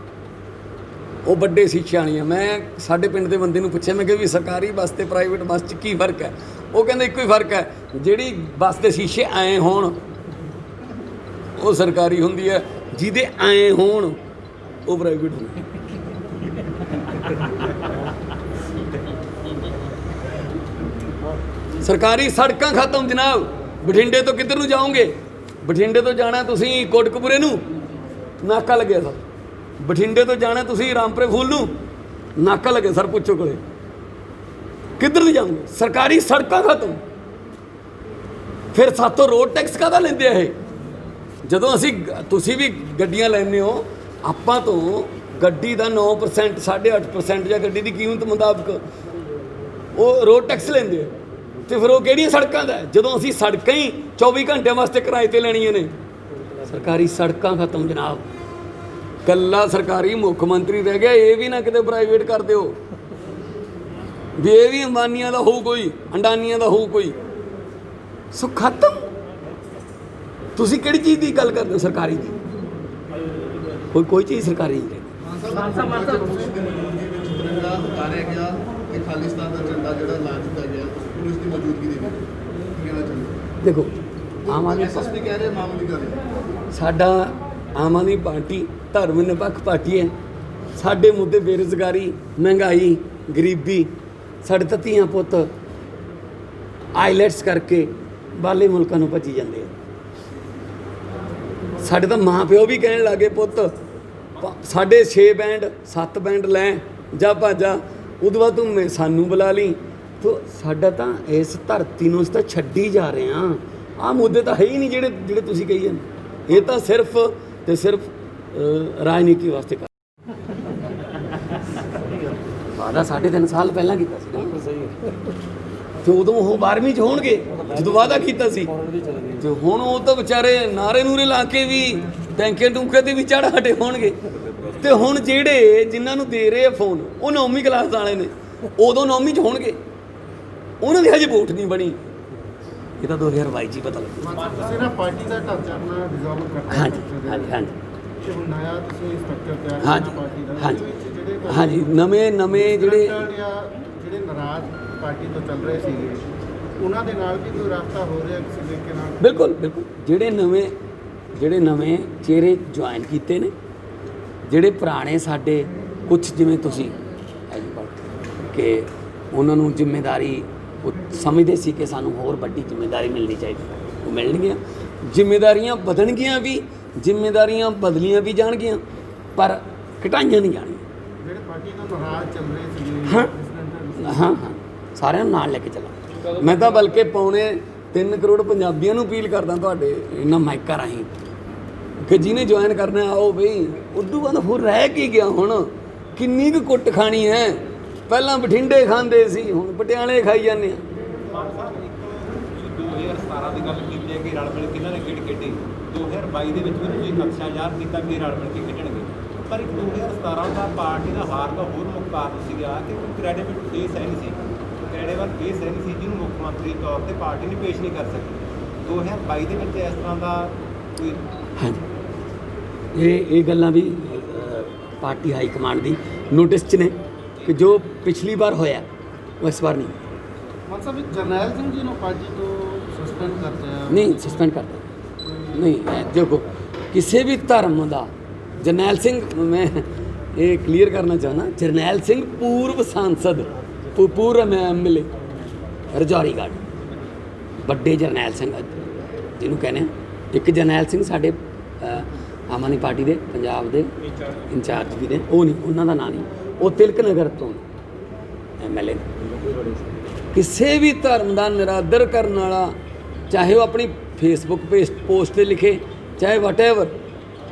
ਉਹ ਵੱਡੇ ਸ਼ੀਸ਼ਿਆਂ ਵਾਲੀਆਂ। ਮੈਂ ਸਾਡੇ ਪਿੰਡ ਦੇ ਬੰਦੇ ਨੂੰ ਪੁੱਛਿਆ, ਮੈਂ ਕਿਹਾ ਵੀ ਸਰਕਾਰੀ ਬੱਸ ਤੇ ਪ੍ਰਾਈਵੇਟ ਬੱਸ 'ਚ ਕੀ ਫਰਕ ਹੈ? ਉਹ ਕਹਿੰਦੇ ਇੱਕੋ ਹੀ ਫਰਕ ਹੈ, ਜਿਹੜੀ ਬੱਸ ਦੇ ਸ਼ੀਸ਼ੇ ਆਏ ਹੋਣ ਉਹ ਸਰਕਾਰੀ ਹੁੰਦੀ ਹੈ, ਜਿਹਦੇ ਆਏ ਹੋਣ ਉਹ ਪ੍ਰਾਈਵੇਟ ਹੁੰਦੀ। ਸਰਕਾਰੀ ਸੜਕਾਂ ਖਤਮ ਜਨਾਬ। ਬਠਿੰਡੇ ਤੋਂ ਕਿੱਧਰ ਨੂੰ ਜਾਓਗੇ? ਬਠਿੰਡੇ ਤੋਂ ਜਾਣਾ ਤੁਸੀਂ ਕੋਟਕਪੂਰੇ ਨੂੰ, ਨਾਕਾ ਲੱਗਿਆ ਸਰ। ਬਠਿੰਡੇ ਤੋਂ ਜਾਣਾ ਤੁਸੀਂ ਰਾਮਪੁਰੇ ਫੂਲ ਨੂੰ, ਨਾਕਾ ਲੱਗੇ ਸਰ ਪੁੱਛੋ ਕੋਲੇ ਕਿੱਧਰ ਦੀ ਜਾਓਗੇ ਸਰਕਾਰੀ ਸੜਕਾਂ ਖਤਮ ਫਿਰ ਸਾਤੋਂ ਰੋਡ ਟੈਕਸ ਕਾਹਦਾ ਲੈਂਦੇ ਆ ਇਹ ਜਦੋਂ ਅਸੀਂ ਤੁਸੀਂ ਵੀ ਗੱਡੀਆਂ ਲੈਂਦੇ ਹੋ ਆਪਾਂ ਤੋਂ ਗੱਡੀ ਦਾ 9% 8.5% ਜਾਂ ਗੱਡੀ ਦੀ ਕੀਮਤ ਮੁਤਾਬਕ ਉਹ ਰੋਡ ਟੈਕਸ ਲੈਂਦੇ ਆ ਤੇ ਫਿਰ ਉਹ ਕਿਹੜੀਆਂ ਸੜਕਾਂ ਦਾ ਜਦੋਂ ਅਸੀਂ ਸੜਕਾਂ ਹੀ 24 ਘੰਟਿਆਂ ਵਾਸਤੇ ਕਿਰਾਏ ਤੇ ਲੈਣੀਆਂ ਨੇ ਸਰਕਾਰੀ ਸੜਕਾਂ ਖਤਮ ਜਨਾਬ ਕੱਲਾ ਸਰਕਾਰੀ ਮੁੱਖ ਮੰਤਰੀ ਰਹਿ ਗਿਆ ਇਹ ਵੀ ਨਾ ਕਿਤੇ ਪ੍ਰਾਈਵੇਟ ਕਰ ਦਿਓ ਵੀ ਇਹ ਵੀ ਅੰਬਾਨੀਆਂ ਦਾ ਹੋਊ ਕੋਈ ਅੰਡਾਨੀਆਂ ਦਾ ਹੋਊ ਕੋਈ ਸੋ ਖਤਮ ਤੁਸੀਂ ਕਿਹੜੀ ਚੀਜ਼ ਦੀ ਗੱਲ ਕਰਦੇ ਹੋ ਸਰਕਾਰੀ ਦੀ ਕੋਈ ਚੀਜ਼ ਸਰਕਾਰੀ ਨਹੀਂ ਤਿਰੰਗਾ ਉਤਾਰਿਆ ਗਿਆ ਤੇ ਖਾਲਿਸਤਾਨ ਦਾ ਝੰਡਾ ਜਿਹੜਾ ਲਾ ਦਿੱਤਾ ਗਿਆ ਪੁਲਿਸ ਦੀ ਮੌਜੂਦਗੀ ਦੇ ਵਿੱਚ ਕਹਿਣਾ ਚਾਹੁੰਦੇ ਦੇਖੋ ਆਮ ਆਦਮੀ ਐਸਐਸਪੀ ਕਹਿ ਰਹੇ ਮਾਮੂਲੀ ਗੱਲ ਹੈ ਸਾਡਾ ਆਮ ਆਦਮੀ ਪਾਰਟੀ ਧਰਮ ਨਿਰਪੱਖ ਪਾਰਟੀ ਹੈ ਸਾਡੇ ਮੁੱਦੇ ਬੇਰੁਜ਼ਗਾਰੀ ਮਹਿੰਗਾਈ ਗਰੀਬੀ ਸਾਡੇ ਤਾਂ ਧੀਆਂ ਪੁੱਤ ਆਈਲੈਟਸ ਕਰਕੇ ਬਾਹਰਲੇ ਮੁਲਕਾਂ ਨੂੰ ਭੱਜੀ ਜਾਂਦੇ ਆ ਸਾਡੇ ਤਾਂ ਮਾਂ ਪਿਓ ਵੀ ਕਹਿਣ ਲੱਗੇ ਪੁੱਤ ਸਾਡੇ 6 ਬੈਂਡ 7 ਬੈਂਡ ਲੈ ਜਾ ਭਾਜਾ ਉਦੋਂ ਬਾਅਦ ਤੂੰ ਸਾਨੂੰ ਬੁਲਾ ਲਈ ਤੋ ਸਾਡਾ ਤਾਂ ਇਸ ਧਰਤੀ ਨੂੰ ਅਸੀਂ ਤਾਂ ਛੱਡੀ ਜਾ ਰਹੇ ਹਾਂ ਆਹ ਮੁੱਦੇ ਤਾਂ ਹੈ ਹੀ ਨਹੀਂ ਜਿਹੜੇ ਤੁਸੀਂ ਕਹੀ ਜਾਂਦੇ ਇਹ ਤਾਂ ਸਿਰਫ ਤੇ ਸਿਰਫ ਰਾਜਨੀਤੀ ਵਾਸਤੇ ਕਰ ਵਾਦਾ 3.5 ਸਾਲ ਪਹਿਲਾਂ ਕੀਤਾ ਸੀ ਨਾ ਸਹੀ ਤੇ ਉਦੋਂ ਉਹ 12ਵੀਂ 'ਚ ਹੋਣਗੇ ਜਦੋਂ ਵਾਅਦਾ ਕੀਤਾ ਸੀ ਤੇ ਹੁਣ ਉਹ ਤਾਂ ਵਿਚਾਰੇ ਨਾਰੇ ਨੂਰੇ ਲਾ ਕੇ ਵੀ ਟੈਂਕੇ ਟੂਕੇ ਤੇ ਵੀ ਚੜ੍ਹ ਹਟੇ ਹੋਣਗੇ ਤੇ ਹੁਣ ਜਿਹੜੇ ਜਿਨ੍ਹਾਂ ਨੂੰ ਦੇ ਰਹੇ ਆ ਫੋਨ ਉਹ 9ਵੀਂ ਕਲਾਸ ਵਾਲੇ ਨੇ ਉਦੋਂ 9ਵੀਂ 'ਚ ਹੋਣਗੇ ਉਹਨਾਂ ਦੀ ਹਜੇ ਵੋਟ ਨਹੀਂ ਬਣੀ ਇਹ ਤਾਂ 2022 'ਚ ਹੀ ਪਤਾ ਲੱਗੂ ਤੁਸੀਂ ਨਾ ਪਾਰਟੀ ਦਾ ਢਾਂਚਾ ਆਪਣਾ ਡਿਜ਼ਾਈਨ ਕਰਨਾ ਹਾਂਜੀ ਤੇ ਹੁਣ ਨਇਆ ਤੁਸੀਂ ਸਟਰਕਚਰ ਤਿਆਰ ਹਾਂਜੀ, ਕਰਨਾ ਪਾਰਟੀ ਦਾ ਹਾਂਜੀ। ਉਹਦੇ ਵਿੱਚ ਜਿਹੜੇ ਹਾਂਜੀ ਨਵੇਂ ਜਿਹੜੇ ਜਿਹੜੇ ਨਾਰਾਜ਼ ਪਾਰਟੀ ਤੋਂ ਚੱਲ ਰਹੇ ਸੀਗੇ ਉਹਨਾਂ ਦੇ ਨਾਲ ਵੀ ਕੋਈ ਰਾਬਤਾ ਹੋ ਰਿਹਾ ਕਿਸੇ ਤਰੀਕੇ ਨਾਲ ਬਿਲਕੁਲ ਜਿਹੜੇ ਨਵੇਂ ਚਿਹਰੇ ਜੁਆਇਨ ਕੀਤੇ ਨੇ ਜਿਹੜੇ ਪੁਰਾਣੇ ਸਾਡੇ ਕੁਝ ਜਿਵੇਂ ਤੁਸੀਂ ਕਿ ਉਹਨਾਂ ਨੂੰ ਜ਼ਿੰਮੇਵਾਰੀ ਉਹ ਸਮਝਦੇ ਸੀ ਕਿ ਸਾਨੂੰ ਹੋਰ ਵੱਡੀ ਜ਼ਿੰਮੇਵਾਰੀ ਮਿਲਣੀ ਚਾਹੀਦੀ ਉਹ ਮਿਲਣਗੀਆਂ ਜ਼ਿੰਮੇਵਾਰੀਆਂ ਵਧਣਗੀਆਂ ਵੀ ਜ਼ਿੰਮੇਵਾਰੀਆਂ ਬਦਲੀਆਂ ਵੀ ਜਾਣਗੀਆਂ ਪਰ ਘਟਾਈਆਂ ਨਹੀਂ ਜਾਣਗੀਆਂ ਜਿਹੜੇ ਪਾਰਟੀ ਤੋਂ ਨਾਰਾਜ਼ ਚੱਲ ਰਹੇ ਸੀਗੇ ਹਾਂ ਸਾਰਿਆਂ ਨੂੰ ਨਾਲ ਲੈ ਕੇ ਚੱਲਾਂ ਮੈਂ ਤਾਂ ਬਲਕਿ ਪੌਣੇ 3 ਕਰੋੜ ਪੰਜਾਬੀਆਂ ਨੂੰ ਅਪੀਲ ਕਰਦਾ ਤੁਹਾਡੇ ਇਹਨਾਂ ਮਾਈਕਾਂ ਰਾਹੀਂ ਕਿ ਜਿਹਨੇ ਜੁਆਇਨ ਕਰਨਾ ਆਓ ਬਈ ਉਦੋਂ ਬਾਅਦ ਹੋਰ ਰਹਿ ਕੀ ਗਿਆ ਹੁਣ ਕਿੰਨੀ ਕੁ ਕੁੱਟ ਖਾਣੀ ਹੈ ਪਹਿਲਾਂ ਬਠਿੰਡੇ ਖਾਂਦੇ ਸੀ ਹੁਣ ਪਟਿਆਲੇ ਖਾਈ ਜਾਂਦੇ ਆ 2017 ਦੀ ਗੱਲ ਕੀਤੀ ਹੈ ਕਿ ਰਲ ਮਿਲ ਕੇ ਇਹਨਾਂ ਨੇ ਖੇਡ ਖੇਡੀ 2022 ਦੇ ਵਿੱਚ ਵੀ ਤੁਸੀਂ ਨਕਸ਼ਾ ਯਾਦ ਕੀਤਾ ਕਿ ਰਲ ਮਿਲ ਕੇ ਖੇਡਣਗੇ ਪਰ 2017 ਦਾ ਪਾਰਟੀ ਦਾ ਹਾਰ ਦਾ ਹੋਰ ਮੁੱਖ ਕਾਰਨ ਸੀਗਾ ਕਿ ਕੋਈ ਕ੍ਰੈਡੀਬਿਲ ਫੇਸ ਹੈ ਨਹੀਂ ਸੀ ਕ੍ਰੈਡੀਬਲ ਫੇਸ ਹੈ ਨਹੀਂ ਸੀ ਜਿਹਨੂੰ ਮੁੱਖ ਮੰਤਰੀ ਤੌਰ ਤੇ ਪਾਰਟੀ ਨੇ ਪੇਸ਼ ਨਹੀਂ ਕਰ ਸਕੀ 2022 ਦੇ ਵਿੱਚ ਇਸ ਤਰ੍ਹਾਂ ਦਾ ਕੋਈ ਹਾਂਜੀ ਇਹ ਗੱਲਾਂ ਵੀ ਪਾਰਟੀ ਹਾਈ ਕਮਾਂਡ ਦੀ ਨੋਟਿਸ 'ਚ ਨੇ ਕਿ ਜੋ ਪਿਛਲੀ ਵਾਰ ਹੋਇਆ ਉਹ ਇਸ ਵਾਰ ਨਹੀਂ ਮਤਲਬ ਜਰਨੈਲ ਸਿੰਘ ਜੀ ਨੂੰ ਪਾਰਟੀ ਤੋਂ ਸਸਪੈਂਡ ਕਰਦੇ ਆ ਨਹੀਂ ਸਸਪੈਂਡ ਕਰਦਾ ਨਹੀਂ ਦੇਖੋ ਕਿਸੇ ਵੀ ਧਰਮ ਦਾ ਜਰਨੈਲ ਸਿੰਘ ਮੈਂ ਇਹ ਕਲੀਅਰ ਕਰਨਾ ਚਾਹੁੰਦਾ ਜਰਨੈਲ ਸਿੰਘ ਪੂਰਵ ਸਾਂਸਦ ਪੂਰਵ MLA ਰਜੌਰੀਗੜ੍ਹ ਵੱਡੇ ਜਰਨੈਲ ਸਿੰਘ ਜਿਹਨੂੰ ਕਹਿੰਦੇ ਆ ਇੱਕ ਜਰਨੈਲ ਸਿੰਘ ਸਾਡੇ ਆਮ ਆਦਮੀ ਪਾਰਟੀ ਦੇ ਪੰਜਾਬ ਦੇ ਇੰਚਾਰਜ ਵੀ ਨੇ ਉਹ ਨਹੀਂ ਉਹਨਾਂ ਦਾ ਨਾਂ ਨਹੀਂ ਉਹ ਤਿਲਕ ਨਗਰ ਤੋਂ MLA ਕਿਸੇ ਵੀ ਧਰਮ ਦਾ ਨਿਰਾਦਰ ਕਰਨ ਵਾਲਾ ਚਾਹੇ ਉਹ ਆਪਣੀ ਫੇਸਬੁੱਕ ਪੋਸਟ ਤੇ ਲਿਖੇ ਚਾਹੇ ਵਾਟਐਵਰ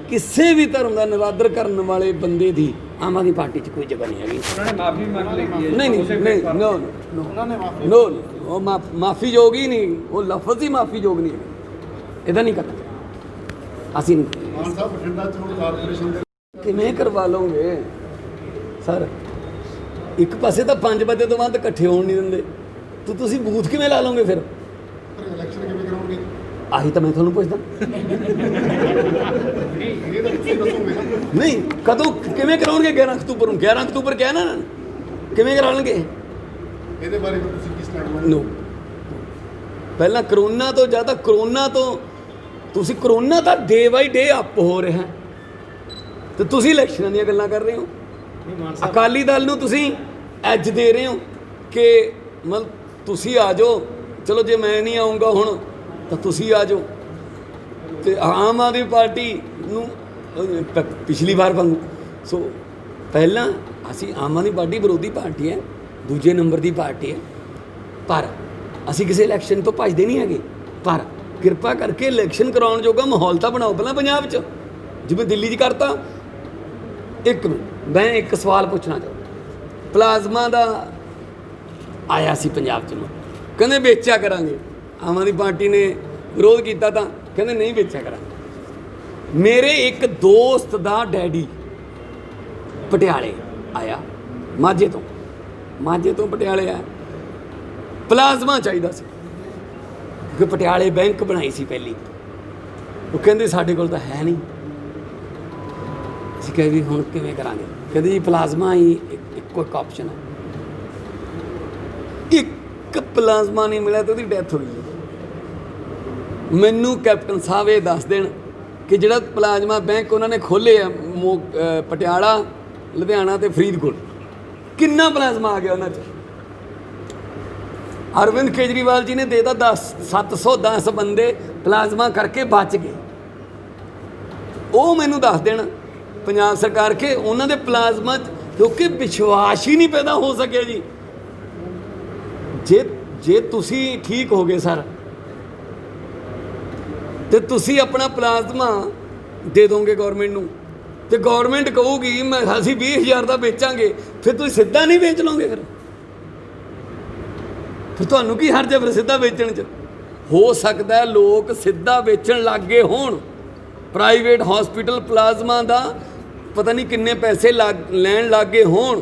ਕਿਸੇ ਵੀ ਧਰਮ ਦਾ ਨਿਰਾਦਰ ਕਰਨ ਵਾਲੇ ਬੰਦੇ ਦੀ ਆਮ ਆਦਮੀ ਪਾਰਟੀ 'ਚ ਕੋਈ ਜਗ੍ਹਾ ਨਹੀਂ ਹੈਗੀ ਉਹਨਾਂ ਨੇ ਮਾਫੀ ਮੰਗ ਲਈ ਹੈ ਨਹੀਂ ਨੋ ਉਹਨਾਂ ਨੇ ਮਾਫੀ ਨੋ ਉਹ ਮਾਫੀ ਯੋਗ ਹੀ ਨਹੀਂ ਉਹ ਲਫ਼ਜ਼ ਹੀ ਮਾਫੀ ਯੋਗ ਨਹੀਂ ਇਹਦਾ ਨਹੀਂ ਕਰਨਾ ਅਸੀਂ ਨਹੀਂ ਮਾਨ ਸਾਹਿਬ ਬਠਿੰਡਾ ਚ ਹੁਣ ਕਾਰਪੋਰੇਸ਼ਨ ਦੇ ਕਿਵੇਂ ਕਰਵਾ ਲਓਗੇ ਸਰ ਇੱਕ ਪਾਸੇ ਤਾਂ 5 ਵਜੇ ਤੋਂ ਬਾਅਦ ਇਕੱਠੇ ਹੋਣ ਨਹੀਂ ਦਿੰਦੇ ਤੁਸੀਂ ਬੂਥ ਕਿਵੇਂ ਲਾ ਲਓਗੇ ਫਿਰ ਇਲੈਕਸ਼ਨ ਕਿਵੇਂ ਕਰੋਗੇ ਆਹੀ ਤਾਂ ਮੈਂ ਤੁਹਾਨੂੰ ਪੁੱਛਦਾ ਇਹ ਤਾਂ ਤੁਸੀਂ ਦੱਸੋਗੇ ਨਾ ਨਹੀਂ ਕਦੋਂ ਕਿਵੇਂ ਕਰਾਉਣਗੇ 11 ਅਕਤੂਬਰ ਨੂੰ 11 ਅਕਤੂਬਰ ਕਿਹਾ ਨਾ ਕਿਵੇਂ ਕਰਾਉਣਗੇ ਇਹਦੇ ਬਾਰੇ ਤੁਸੀਂ ਕੀ ਸਟੈਂਡ ਲਓਗੇ ਨੋ ਪਹਿਲਾਂ ਕਰੋਨਾ ਤੋਂ ਜ਼ਿਆਦਾ ਕਰੋਨਾ ਤੋਂ ਤੁਸੀਂ ਕਰੋਨਾ ਤਾਂ ਡੇ ਬਾਈ ਡੇ ਅਪ ਹੋ ਰਿਹਾ ਤੇ ਤੁਸੀਂ ਇਲੈਕਸ਼ਨਾਂ ਦੀਆਂ ਗੱਲਾਂ ਕਰ ਰਹੇ ਹੋ ਅਕਾਲੀ ਦਲ ਨੂੰ ਤੁਸੀਂ ਐਜ ਦੇ ਰਹੇ ਹੋ ਕਿ ਮਤਲਬ ਤੁਸੀਂ ਆ ਜਾਓ ਚਲੋ ਜੇ ਮੈਂ ਨਹੀਂ ਆਉਂਗਾ ਹੁਣ ਤਾਂ ਤੁਸੀਂ ਆ ਜਾਓ ਤੇ ਆਮ ਆਦਮੀ ਪਾਰਟੀ ਨੂੰ ਪਿਛਲੀ ਵਾਰ ਵਾਂਗੂ ਸੋ ਪਹਿਲਾਂ ਅਸੀਂ ਆਮ ਆਦਮੀ ਪਾਰਟੀ ਵਿਰੋਧੀ ਪਾਰਟੀ ਹੈ, ਦੂਜੇ ਨੰਬਰ ਦੀ ਪਾਰਟੀ ਹੈ, ਪਰ ਅਸੀਂ ਕਿਸੇ ਇਲੈਕਸ਼ਨ ਤੋਂ ਭੱਜਦੇ ਨਹੀਂ ਹੈਗੇ। ਪਰ ਕਿਰਪਾ ਕਰਕੇ ਇਲੈਕਸ਼ਨ ਕਰਾਉਣ ਜੋਗਾ ਮਾਹੌਲ ਤਾਂ ਬਣਾਓ ਪਹਿਲਾਂ ਪੰਜਾਬ 'ਚ, ਜਿਵੇਂ ਦਿੱਲੀ 'ਚ ਕਰਤਾ। ਇੱਕ ਮਿੰਟ, ਮੈਂ ਇੱਕ ਸਵਾਲ ਪੁੱਛਣਾ ਚਾਹੁੰਦਾ। ਪਲਾਜ਼ਮਾ ਦਾ ਆਇਆ ਸੀ ਪੰਜਾਬ 'ਚ ਨੂੰ, ਕਹਿੰਦੇ ਵੇਚਿਆ ਕਰਾਂਗੇ। ਆਮ ਆਦਮੀ ਪਾਰਟੀ ਨੇ ਵਿਰੋਧ ਕੀਤਾ ਤਾਂ ਕਹਿੰਦੇ ਨਹੀਂ ਵੇਚਿਆ ਕਰਾਂਗੇ। ਮੇਰੇ ਇੱਕ ਦੋਸਤ ਦਾ ਡੈਡੀ ਪਟਿਆਲੇ ਆਇਆ, ਮਾਝੇ ਤੋਂ ਪਟਿਆਲੇ ਆਇਆ, ਪਲਾਜ਼ਮਾ ਚਾਹੀਦਾ ਸੀ ਕਿਉਂਕਿ ਪਟਿਆਲੇ ਬੈਂਕ ਬਣਾਈ ਸੀ ਪਹਿਲੀ। ਉਹ ਕਹਿੰਦੇ ਸਾਡੇ ਕੋਲ ਤਾਂ ਹੈ ਨਹੀਂ। ਅਸੀਂ ਕਹੇ ਵੀ ਹੁਣ ਕਿਵੇਂ ਕਰਾਂਗੇ? ਕਹਿੰਦੇ ਜੀ ਪਲਾਜ਼ਮਾ ਹੀ ਇੱਕੋ ਇੱਕ ਆਪਸ਼ਨ ਹੈ। ਇੱਕ ਪਲਾਜ਼ਮਾ ਨਹੀਂ ਮਿਲਿਆ ਤਾਂ ਉਹਦੀ ਡੈਥ ਹੋ ਗਈ। ਮੈਨੂੰ ਕੈਪਟਨ ਸਾਹਿਬ ਇਹ ਦੱਸ ਦੇਣ ਕਿ ਜਿਹੜਾ ਪਲਾਜ਼ਮਾ ਬੈਂਕ ਉਹਨਾਂ ਨੇ ਖੋਲ੍ਹੇ ਆ ਪਟਿਆਲਾ, ਲੁਧਿਆਣਾ ਤੇ ਫਰੀਦਕੋਟ, ਕਿੰਨਾ ਪਲਾਜ਼ਮਾ ਆ ਗਿਆ ਉਹਨਾਂ 'ਚ? ਅਰਵਿੰਦ ਕੇਜਰੀਵਾਲ ਜੀ ਨੇ ਦੇਤਾ 710 ਬੰਦੇ ਪਲਾਜ਼ਮਾ ਕਰਕੇ ਬਚ ਗਏ। ਉਹ ਮੈਨੂੰ ਦੱਸ ਦੇਣ ਪੰਜਾਬ ਸਰਕਾਰ ਕਿ ਉਹਨਾਂ ਦੇ ਪਲਾਜ਼ਮਾ ਕਿਉਂਕਿ ਵਿਸ਼ਵਾਸ ਹੀ ਨਹੀਂ ਪੈਦਾ ਹੋ ਸਕਿਆ ਜੀ। ਜੇ ਤੁਸੀਂ ਠੀਕ ਹੋ ਗਏ ਸਰ ਤੇ ਤੁਸੀਂ ਆਪਣਾ ਪਲਾਜ਼ਮਾ ਦੇ ਦੋਗੇ ਗਵਰਨਮੈਂਟ ਨੂੰ, ਤੇ ਗਵਰਨਮੈਂਟ ਕਹੂਗੀ ਅਸੀਂ 20,000 ਦਾ ਵੇਚਾਂਗੇ, ਫਿਰ ਤੁਸੀਂ ਸਿੱਧਾ ਨਹੀਂ ਵੇਚ ਲਓਗੇ। ਫਿਰ ਤੁਹਾਨੂੰ ਕੀ ਹਰਜ ਹੈ ਫਿਰ ਸਿੱਧਾ ਵੇਚਣ 'ਚ? ਹੋ ਸਕਦਾ ਲੋਕ ਸਿੱਧਾ ਵੇਚਣ ਲੱਗ ਗਏ ਹੋਣ। ਪ੍ਰਾਈਵੇਟ ਹਸਪੀਟਲ ਪਲਾਜ਼ਮਾ ਦਾ ਪਤਾ ਨਹੀਂ ਕਿੰਨੇ ਪੈਸੇ ਲੈਣ ਲੱਗ ਗਏ ਹੋਣ।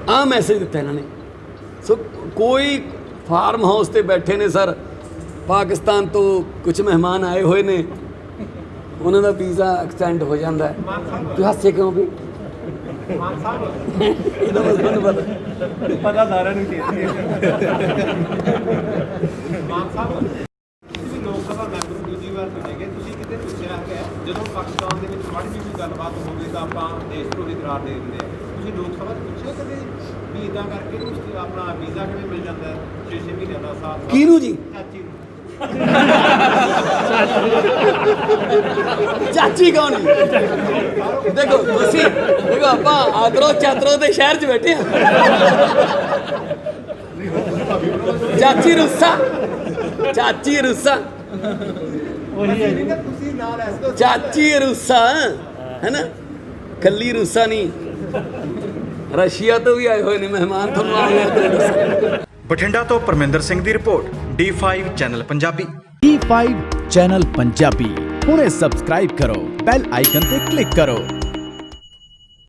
ਆਹ ਮੈਸੇਜ ਦਿੱਤਾ ਇਹਨਾਂ ਨੇ। ਸੋ ਕੋਈ ਫਾਰਮ ਹਾਊਸ ਤੇ ਬੈਠੇ ਨੇ ਸਰ, ਪਾਕਿਸਤਾਨ ਤੋਂ ਕੁਝ ਮਹਿਮਾਨ ਆਏ ਹੋਏ ਨੇ, ਉਹਨਾਂ ਦਾ ਵੀਜ਼ਾ ਐਕਸਟੈਂਡ ਹੋ ਜਾਂਦਾ ਹੈ। ਤੂੰ ਹਾਸੇ ਕਿਉਂ ਵੀ? ਇਹਦਾ ਬਸ ਮੈਨੂੰ ਪਤਾ ਸਾਰਿਆਂ ਨੂੰ ਕੀ ਮਾਨ ਸਾਹਿਬ, ਤੁਸੀਂ ਲੋਕ ਸਭਾ ਮੈਂਬਰ ਦੂਜੀ ਵਾਰ ਚੁਣੇਗੇ, ਤੁਸੀਂ ਕਿਤੇ ਪੁੱਛਿਆ ਹੈ ਜਦੋਂ ਪਾਕਿਸਤਾਨ ਦੇ ਵਿੱਚ ਮਾੜੀ ਜਿਹੀ ਕੋਈ ਗੱਲਬਾਤ ਹੋਵੇ ਤਾਂ ਆਪਾਂ ਦੇਸ਼ ਵਿਰੋਧੀ ਕਰਾਰ ਦੇ ਦਿੰਦੇ ਆ, ਤੁਸੀਂ ਲੋਕ ਸਭਾ 'ਚ ਪੁੱਛਿਆ ਕਦੇ ਵੀ ਇੱਦਾਂ ਕਰਕੇ ਨੂੰ ਆਪਣਾ ਵੀਜ਼ਾ ਕਿਵੇਂ ਮਿਲ ਜਾਂਦਾ 6 ਮਹੀਨਿਆਂ ਦਾ? ਸਾਲ ਕਿਹਨੂੰ ਜੀ? ਚਾਚੀ ਨੂੰ। ਚਾਚੀ ਕੌਣ ਜੀ? ਦੇਖੋ ਤੁਸੀਂ ਦੇਖੋ, ਆਪਾਂ ਆਦਰੋ ਚਾਦਰੋ ਦੇ ਸ਼ਹਿਰ 'ਚ ਬੈਠੇ ਆ। ਚਾਚੀ ਰੁੱਸਾ ਤੁਸੀਂ ਨਾਲ ਐਸ ਤੋਂ ਚਾਚੀ ਰੁੱਸਾ ਹੈ ਨਾ, ਕੱਲੀ ਰੁੱਸਾ ਨਹੀਂ, ਰਸ਼ੀਆ ਤੋਂ ਵੀ ਆਏ ਹੋਏ ਨੇ ਮਹਿਮਾਨ। ਤੁਹਾਨੂੰ ਆਏ ਬਠਿੰਡਾ ਤੋਂ ਪਰਮਿੰਦਰ ਸਿੰਘ ਦੀ report, D5 channel Punjabi. D5 channel Punjabi ਹੁਣੇ ਸਬਸਕ੍ਰਾਈਬ ਕਰੋ, ਬੈਲ ਆਈਕਨ ਤੇ ਕਲਿੱਕ ਕਰੋ।